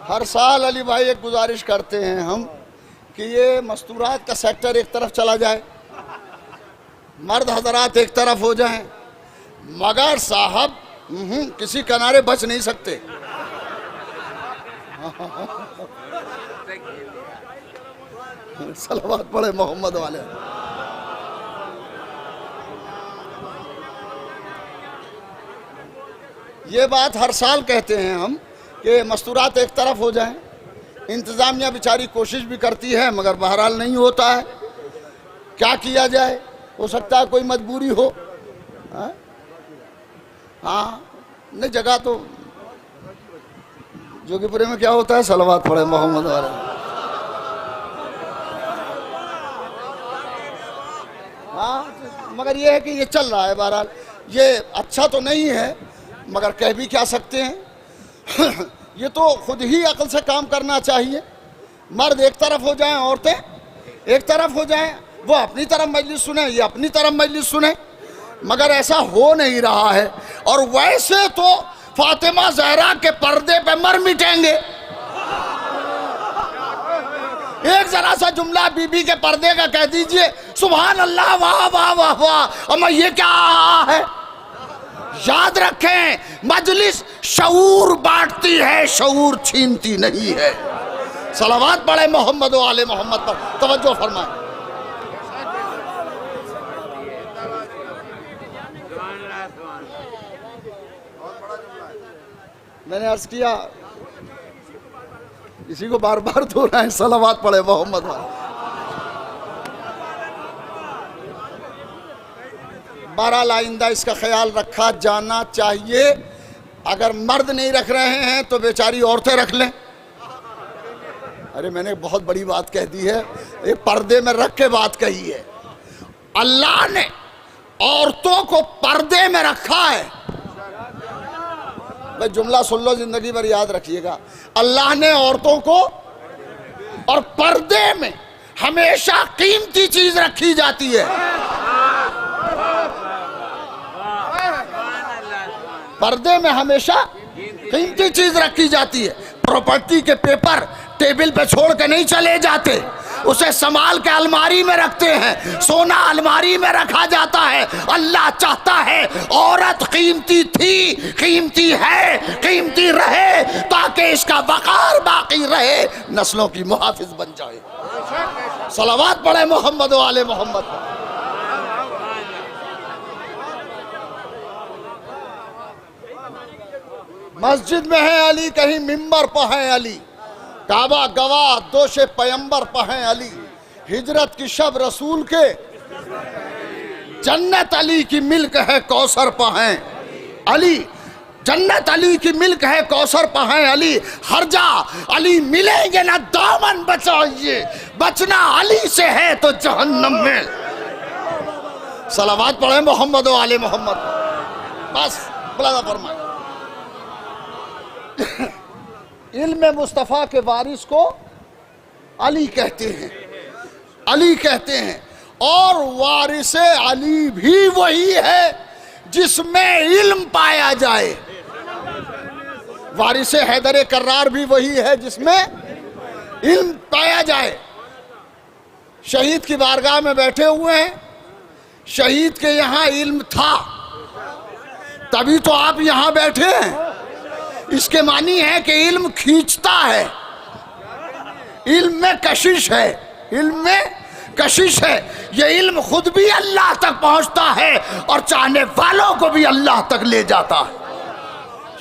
हर साल अली भाई एक गुजारिश करते हैं हम कि ये मस्तूरात का सेक्टर एक तरफ चला जाए, मर्द हजरात एक तरफ हो जाएं, मगर साहब किसी किनारे बच नहीं सकते। सलावत पढ़े मोहम्मद वाले। ये बात हर साल कहते हैं हम कि मस्तूरात एक तरफ हो जाएं। इंतज़ामिया बेचारी कोशिश भी करती है मगर बहरहाल नहीं होता है, क्या किया जाए, हो सकता है कोई मजबूरी हो। हाँ नहीं, जगह तो जोगीपुरे में क्या होता है, सलावत पढ़े मोहम्मद वाले। हाँ मगर ये है कि ये चल रहा है, बहरहाल ये अच्छा तो नहीं है मगर कह भी क्या सकते हैं। ये तो खुद ही अक्ल से काम करना चाहिए। मर्द एक तरफ हो जाएं, औरतें एक तरफ हो जाएं, वो अपनी तरफ मजलिस सुने, ये अपनी तरफ मजलिस सुने, मगर ऐसा हो नहीं रहा है। और वैसे तो फातिमा जहरा के पर्दे पे मर मिटेंगे। एक जरा सा जुमला बीबी के पर्दे का कह दीजिए, सुभान अल्लाह, वाह वाह वाह वाह, अम्मा ये क्या है। याद रखें, मजलिस शऊर बांटती है, शऊर छीनती नहीं है। सलावत पढ़े मोहम्मद वाले मोहम्मद पर, तवज्जो फरमाएं। मैंने अर्ज किया, इसी को बार बार दोहराएं, सलावत पढ़े मोहम्मद वाले। बहरहाल आइंदा इसका ख्याल रखा जाना चाहिए। अगर मर्द नहीं रख रहे हैं तो बेचारी औरतें रख लें। अरे मैंने बहुत बड़ी बात कह दी है, एक पर्दे में रख के बात कही है। अल्लाह ने औरतों को पर्दे में रखा है। भाई जुमला सुन लो, जिंदगी भर याद रखिएगा। अल्लाह ने औरतों को, और पर्दे में हमेशा कीमती चीज रखी जाती है। पर्दे में हमेशा कीमती चीज रखी जाती है। प्रॉपर्टी के पेपर टेबल पे छोड़ के नहीं चले जाते, उसे संभाल के अलमारी में रखते हैं। सोना अलमारी में रखा जाता है। अल्लाह चाहता है औरत कीमती थी, कीमती है, कीमती रहे, ताकि इसका वकार बाकी रहे, नस्लों की मुहाफिज बन जाए। सलावत पढ़े मोहम्मद वाले मोहम्मद पर। मस्जिद में है अली, कहीं मिंबर पर है अली, काबा गवाह दोषे पैगंबर पर है अली, हिजरत की शब रसूल के, जन्नत अली की मिल्क है कौसर पाएं अली, जन्नत अली की मिल्क है कौसर पाएं अली, हर जा अली मिलेंगे ना दामन बचाइए, बचना अली से है तो जहन्नम में। सलावत पढ़े मोहम्मद व आले मोहम्मद। बस बुलादा फरमाए। इल्म मुस्तफ़ा के वारिस को अली कहते हैं, अली कहते हैं। और वारिस अली भी वही है जिसमें इल्म पाया जाए। वारिस हैदर कर्रार भी वही है जिसमें इल्म पाया जाए। शहीद की बारगाह में बैठे हुए हैं, शहीद के यहां इल्म था तभी तो आप यहां बैठे हैं। इसके मानी है कि इल्म खींचता है, इल्म में कशिश है, इल्म में कशिश है। ये इल्म खुद भी अल्लाह तक पहुंचता है और चाहने वालों को भी अल्लाह तक ले जाता है।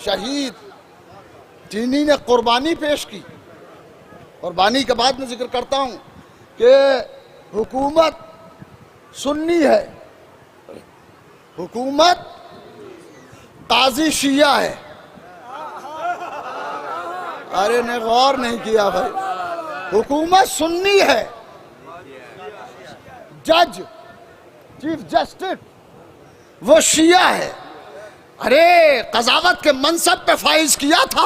शहीद जिन्हीं ने कुर्बानी पेश की। कुर्बानी के बाद में जिक्र करता हूं कि हुकूमत सुन्नी है, हुकूमत काजी शिया है। अरे ने गौर नहीं किया भाई, हुकूमत सुन्नी है, जज चीफ जस्टिस वो शिया है। अरे कजावत के मनसब पे फाइज किया था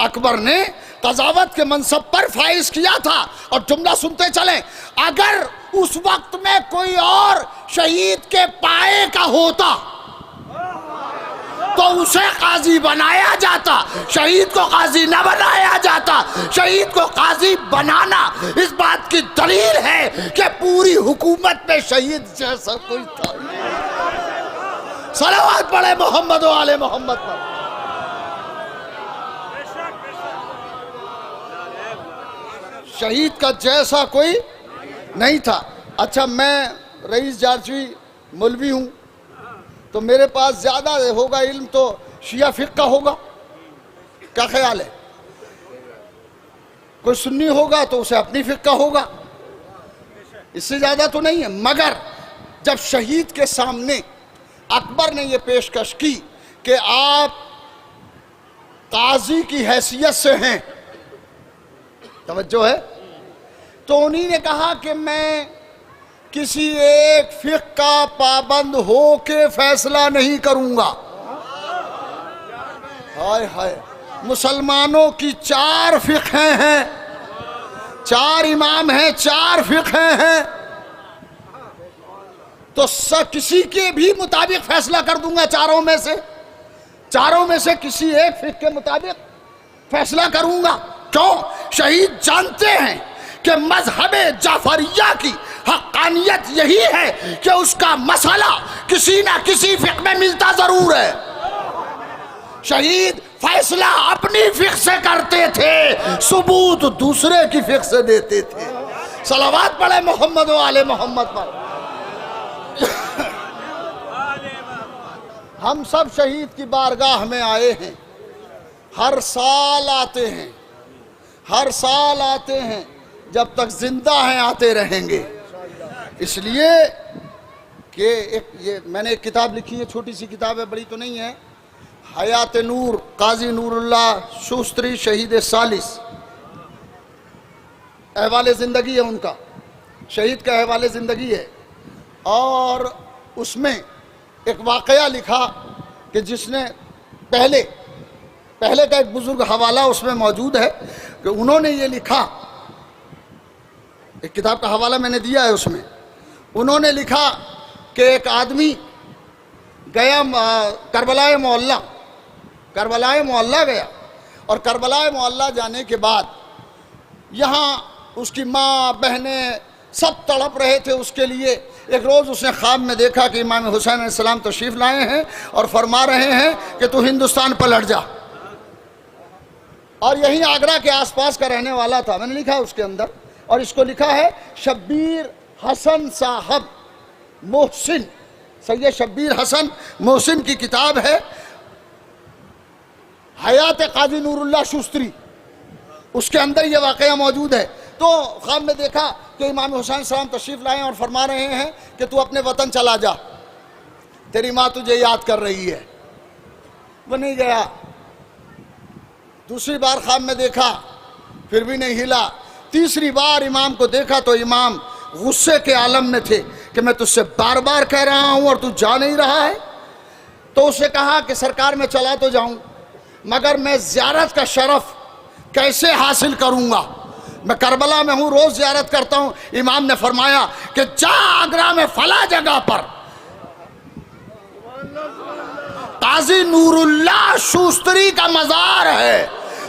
अकबर ने, कजावत के मनसब पर फाइज किया था। और जुमला सुनते चलें, अगर उस वक्त में कोई और शहीद के पाए का होता तो उसे काजी बनाया जाता, शहीद को काजी न बनाया जाता। शहीद को काजी बनाना इस बात की दलील है कि पूरी हुकूमत में शहीद जैसा कोई था। सलावत पढ़े मोहम्मद व आले मोहम्मद पर। शहीद का जैसा कोई नहीं था। अच्छा, मैं रईस जारचवी मौलवी हूं तो मेरे पास ज्यादा होगा इल्म तो शिया फिक़्ह का होगा, क्या ख्याल है? कोई सुन्नी होगा तो उसे अपनी फिक़्ह का होगा, इससे ज्यादा तो नहीं है। मगर जब शहीद के सामने अकबर ने यह पेशकश की कि आप काजी की हैसियत से हैं, तवज्जो है, तो उन्हीं ने कहा कि मैं किसी एक फिक़्ह का पाबंद हो के फैसला नहीं करूंगा। हाय हाय, मुसलमानों की 4 फिक़्हें हैं, 4 इमाम हैं, 4 फिक़्हें हैं, तो किसी के भी मुताबिक फैसला कर दूंगा। चारों में से किसी एक फिक़्ह के मुताबिक फैसला करूंगा। क्यों? शहीद जानते हैं कि मजहबे जाफरिया की हक्कानियत यही है कि उसका मसला किसी ना किसी फिक़्ह में मिलता जरूर है। शहीद फैसला अपनी फिक़्ह से करते थे, सबूत दूसरे की फिक़्ह से देते थे। सलावत पढ़े मोहम्मद व आले मोहम्मद पर। हम सब शहीद की बारगाह में आए हैं, हर साल आते हैं, हर साल आते हैं, जब तक जिंदा हैं आते रहेंगे। इसलिए कि ये मैंने एक किताब लिखी है, छोटी सी किताब है, बड़ी तो नहीं है, हयात नूर काजी नूरुल्लाह शूस्त्री शहीद सालिस, अहवाले ज़िंदगी है उनका, शहीद का अहवाले ज़िंदगी है। और उसमें एक वाक़या लिखा कि जिसने पहले का एक बुजुर्ग हवाला उसमें मौजूद है कि उन्होंने ये लिखा, एक किताब का हवाला मैंने दिया है, उसमें उन्होंने लिखा कि एक आदमी गया करबलाए मोहल्ला गया, और करबलाए मोहल्ला जाने के बाद यहाँ उसकी माँ बहनें सब तड़प रहे थे उसके लिए। एक रोज़ उसने ख्वाब में देखा कि इमाम हुसैन अलैहिस्सलाम तशरीफ़ लाए हैं और फरमा रहे हैं कि तू हिंदुस्तान पलट जा। और यहीं आगरा के आसपास का रहने वाला था, मैंने लिखा उसके अंदर, और इसको लिखा है शब्बीर हसन साहब मोहसिन, सैयद शब्बीर हसन मोहसिन की किताब है हयात काजी नूरुल्लाह शूस्त्री, उसके अंदर ये वाक़या मौजूद है। तो ख्वाब में देखा कि कि इमाम हुसैन सलाम तशरीफ़ लाए और फरमा रहे हैं कि तू अपने वतन चला जा, तेरी माँ तुझे याद कर रही है। वो नहीं गया। दूसरी बार ख्वाब में देखा, फिर भी नहीं हिला। तीसरी बार इमाम को देखा तो इमाम गुस्से के आलम में थे कि मैं तुझसे बार बार कह रहा हूं और तू जा नहीं रहा है। तो उससे कहा कि सरकार मैं चला तो जाऊं, मगर मैं ज़ियारत का शरफ कैसे हासिल करूंगा? मैं करबला में हूं, रोज ज़ियारत करता हूं। इमाम ने फरमाया कि जा आगरा में फला जगह पर काजी नूरुल्लाह शूस्तरी का मज़ार है,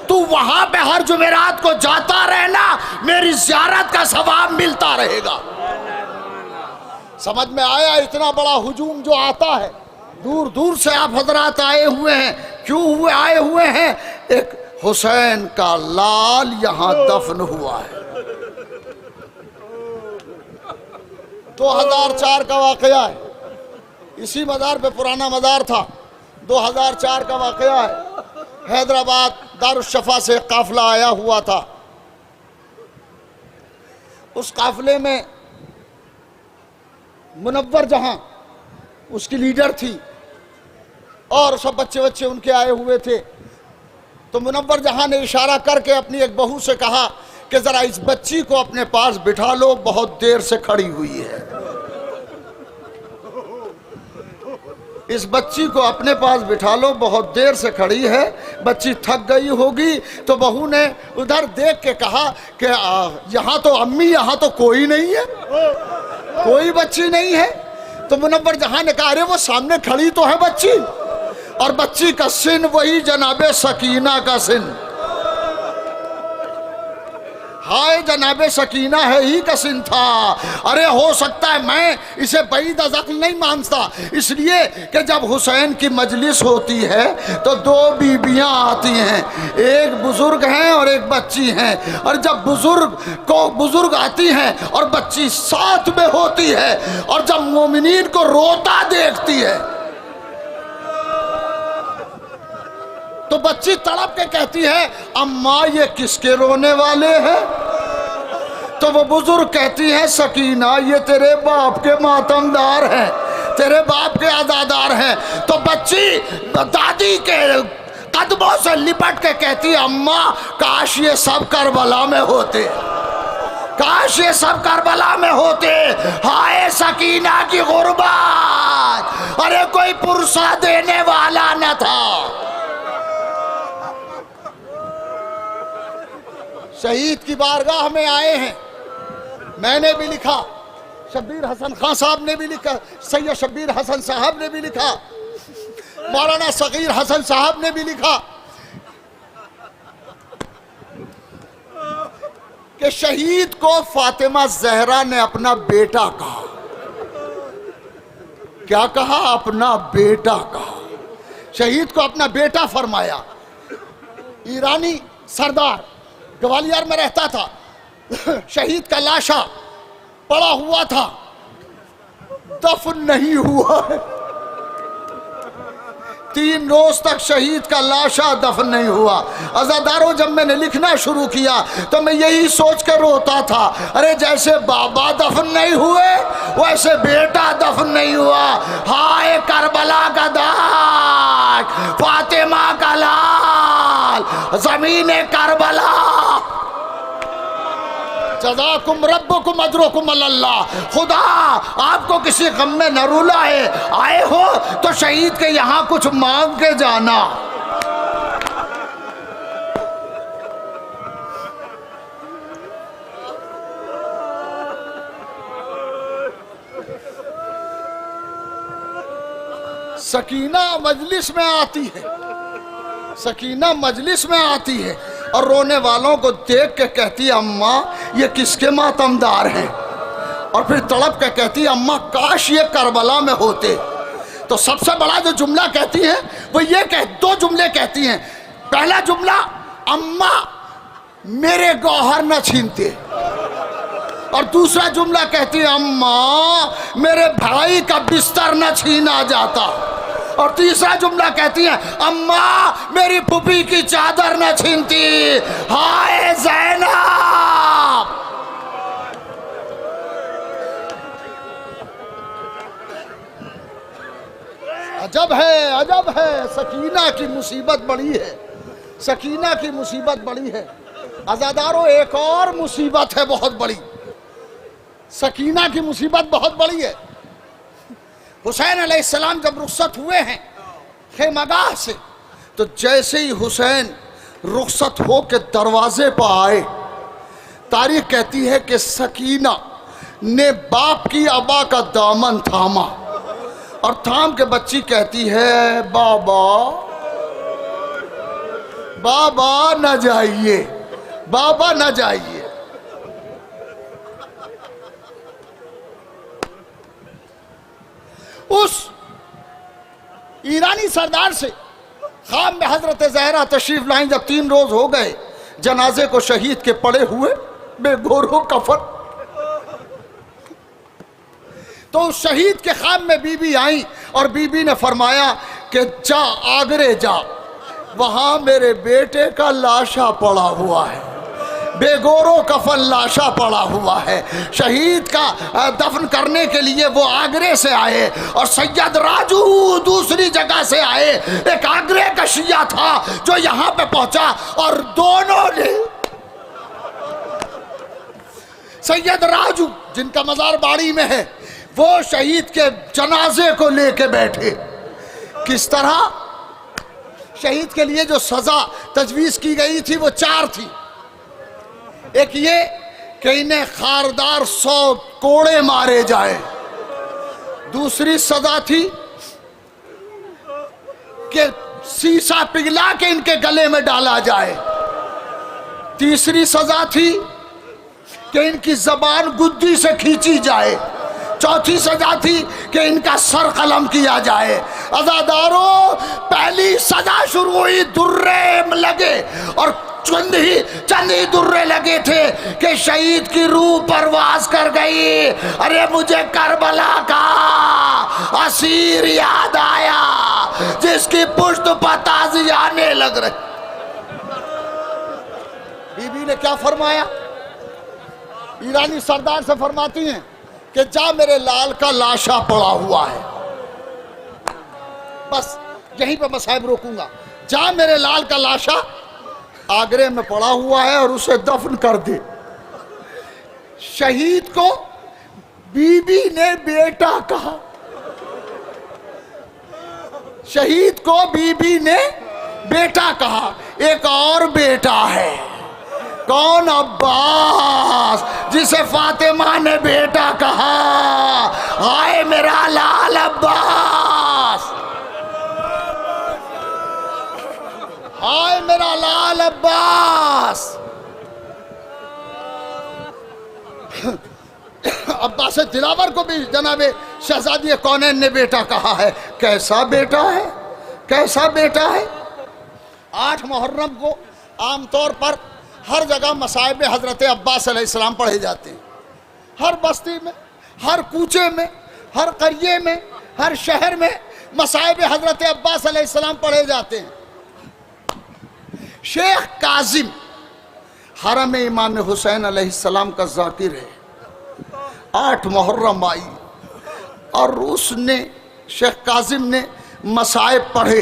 तू वहां पे हर जुमेरात को जाता रहना, मेरी ज़ियारत का सवाब मिलता रहेगा। समझ में आया? इतना बड़ा हुजूम जो आता है, दूर दूर से आप हजरात आए हुए हैं, क्यों हुए आए हुए हैं? एक हुसैन का लाल यहां दफन हुआ है। 2004 का वाकया है। इसी मज़ार पे पुराना मज़ार था। 2004 का वाकया है। हैदराबाद दारुश्शफा से काफिला आया हुआ था। उस काफिले में मुनव्वर जहां उसकी लीडर थी और सब बच्चे बच्चे उनके आए हुए थे। तो मुनव्वर जहां ने इशारा करके अपनी एक बहू से कहा कि ज़रा इस बच्ची को अपने पास बिठा लो, बहुत देर से खड़ी हुई है। इस बच्ची को अपने पास बिठा लो, बहुत देर से खड़ी है, बच्ची थक गई होगी। तो बहू ने उधर देख के कहा कि यहाँ तो अम्मी, यहाँ तो कोई नहीं है, कोई बच्ची नहीं है। तो मुनव्वर जहां ने कहा अरे वो सामने खड़ी तो है बच्ची, और बच्ची का सिन वही जनाबे सकीना का सिन। हाय जनाबे सकीना है ही का सिन था। अरे हो सकता है मैं इसे बईद अज़क्ल नहीं मानता, इसलिए कि जब हुसैन की मजलिस होती है तो दो बीबियां आती हैं, एक बुजुर्ग हैं और एक बच्ची हैं। और जब बुजुर्ग आती हैं और बच्ची साथ में होती है, और जब मोमिनीन को रोता देखती है तो बच्ची तड़प के कहती है अम्मा ये किसके रोने वाले हैं? तो वो बुजुर्ग कहती है सकीना ये तेरे बाप के मातमदार हैं, तेरे बाप के आज़ादार हैं। तो बच्ची दादी के कदमों से लिपट के कहती है अम्मा काश ये सब करबला में होते, काश ये सब करबला में होते। हाय सकीना की गुर्बत, अरे कोई पुरसा देने वाला न था। शहीद की बारगाह में आए हैं। मैंने भी लिखा, शब्बीर हसन खान साहब ने भी लिखा, सैयद शब्बीर हसन साहब ने भी लिखा, मौलाना सगीर हसन साहब ने भी लिखा कि शहीद को फातिमा जहरा ने अपना बेटा कहा। क्या कहा? अपना बेटा कहा। शहीद को अपना बेटा फरमाया। ईरानी सरदार ग्वालियर में रहता था। शहीद का लाशा पड़ा हुआ था, दफन नहीं हुआ है। 3 रोज तक शहीद का लाशा दफन नहीं हुआ। अज़ादारों जब मैंने लिखना शुरू किया तो मैं यही सोच कर रोता था, अरे जैसे बाबा दफन नहीं हुए वैसे बेटा दफन नहीं हुआ। हाय करबला का दाग, फातिमा का लाल, ज़मीने करबला। जज़ाकुम रब्बुकुम अजरुकुम अल्लाह। खुदा आपको किसी गम में न रुलाए। आए हो तो शहीद के यहाँ कुछ मांग के जाना। सकीना मजलिस में आती है, सकीना मजलिस में आती है और रोने वालों को देख के कहती है अम्मा ये किसके मातमदार हैं? और फिर तड़प के कहती है अम्मा काश ये करबला में होते। तो सबसे बड़ा जो जुमला कहती है वो ये 2 जुमले कहती हैं। पहला जुमला अम्मा मेरे गौहर न छीनते, और दूसरा जुमला कहती है अम्मा मेरे भाई का बिस्तर न छीना जाता, और तीसरा जुमला कहती है अम्मा मेरी पुपी की चादर न छीनती। हाय ज़ैनब, अजब है, अजब है, सकीना की मुसीबत बड़ी है, सकीना की मुसीबत बड़ी है। अज़ादारों, एक और मुसीबत है बहुत बड़ी, सकीना की मुसीबत बहुत बड़ी है। हुसैन अलैहिस्सलाम जब रुखसत हुए हैं खेमगाह से, तो जैसे ही हुसैन रुखसत हो के दरवाजे पर आए, तारीख कहती है कि सकीना ने बाप की अबा का दामन थामा और थाम के बच्ची कहती है, बाबा बाबा न जाइए, बाबा न जाइए। उस ईरानी सरदार से खाम में हजरत ज़हरा तशरीफ लाई। जब 3 रोज हो गए जनाजे को शहीद के पड़े हुए बेगोरो कफन, तो उस शहीद के खाम में बीबी आई और बीबी ने फरमाया कि जा आगरे जा, वहां मेरे बेटे का लाशा पड़ा हुआ है, बेगोरो कफन लाशा पड़ा हुआ है। शहीद का दफन करने के लिए वो आगरे से आए और सैयद राजू दूसरी जगह से आए। एक आगरे का शिया था जो यहां पे पहुंचा और दोनों ने, सैयद राजू जिनका मजार बाड़ी में है, वो शहीद के जनाजे को लेके बैठे। किस तरह? शहीद के लिए जो सजा तजवीज की गई थी वो 4 थी। एक ये कि इन्हें खारदार 100 कोड़े मारे जाए, दूसरी सजा थी कि शीशा पिघला के इनके गले में डाला जाए, तीसरी सजा थी कि इनकी जबान गुद्दी से खींची जाए, चौथी सजा थी कि इनका सर कलम किया जाए। अज़ादारों, पहली सजा शुरू हुई, दुर्रे लगे और चंद ही दुर्रे लगे थे कि शहीद की रूह परवाज कर गई। अरे मुझे करबला का असीर याद आया जिसकी पुश्त पर ताज़ियाने लग रही। बीबी ने क्या फरमाया? ईरानी सरदार से फरमाती हैं कि जा मेरे लाल का लाशा पड़ा हुआ है। बस यहीं पर मैं साहब रोकूंगा। जा मेरे लाल का लाशा आगरे में पड़ा हुआ है और उसे दफन कर दे। शहीद को बीबी ने बेटा कहा, शहीद को बीबी ने बेटा कहा। एक और बेटा है, कौन? अब्बास, जिसे फातिमा ने बेटा कहा। हाय मेरा लाल अब्बास, हाय मेरा लाल अब्बास। अब्बास दिलावर को भी जनाबे शहजादी कौनैन ने बेटा कहा है। कैसा बेटा है, कैसा बेटा है। 8 मुहर्रम को आमतौर पर हर जगह मसाइब हजरत अब्बास अलैहिस्सलाम पढ़े जाते हैं। हर बस्ती में, हर कूचे में, हर करिए में, हर शहर में मसाइब हजरत अब्बास अलैहिस्सलाम पढ़े जाते हैं। शेख काजिम हरम इमाम हुसैन अलैहिस्सलाम का जाकिर है। 8 मुहर्रम आई और उसने, शेख काजिम ने मसाइब पढ़े।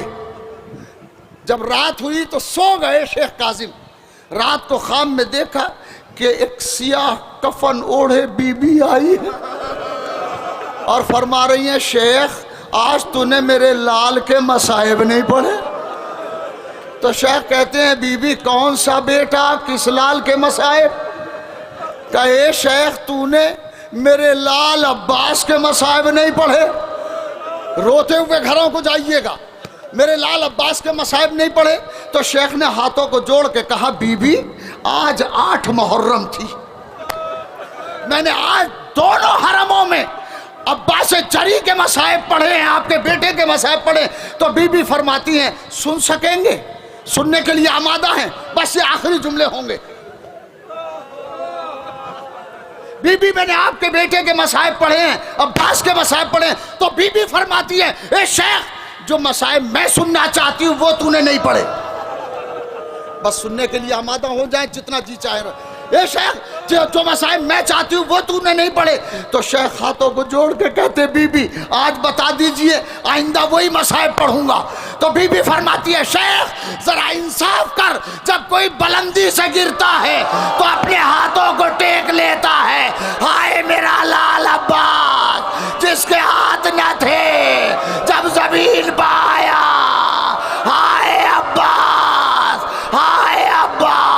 जब रात हुई तो सो गए शेख काजिम। रात को खाम में देखा कि एक सियाह कफन ओढ़े बीबी आई है और फरमा रही है, शेख आज तूने मेरे लाल के मसाइब नहीं पढ़े। तो शेख कहते हैं, बीबी कौन सा बेटा, किस लाल के मसाइब? कहे शेख तूने मेरे लाल अब्बास के मसाइब नहीं पढ़े। रोते हुए घरों को जाइएगा, मेरे लाल अब्बास के मसाइब नहीं पढ़े। तो शेख ने हाथों को जोड़ के कहा, बीबी आज 8 मुहर्रम थी, मैंने आज दोनों हरमों में अब्बास जरी के मसाइब पढ़े हैं, आपके बेटे के मसाइब पढ़े। तो बीबी फरमाती हैं, सुन सकेंगे? सुनने के लिए आमादा हैं, बस ये आखिरी जुमले होंगे। बीबी मैंने आपके बेटे के मसाइब पढ़े हैं, अब्बास के मसाइब पढ़े हैं। तो बीबी फरमाती है, ए शेख जो मसाइब मैं सुनना चाहती हूं वो तूने नहीं पढ़े। बस सुनने के लिए आमादा हो जाए, जितना जी चाहे। ए शेख जो मसाइब मैं चाहती हूँ वो तूने नहीं पढ़े। तो शेख हाथों को जोड़ के कहते बीबी आज बता दीजिए, आइंदा वही मसाइब पढ़ूंगा। तो बीबी फरमाती है शेख जरा इंसाफ कर, जब कोई बुलंदी से गिरता है तो अपने हाथों को टेक लेता है। हाय मेरा लाल अब्बास जिसके हाथ न थे जब जमीन पर आया, हाय अब्बास, हाय अब्बास।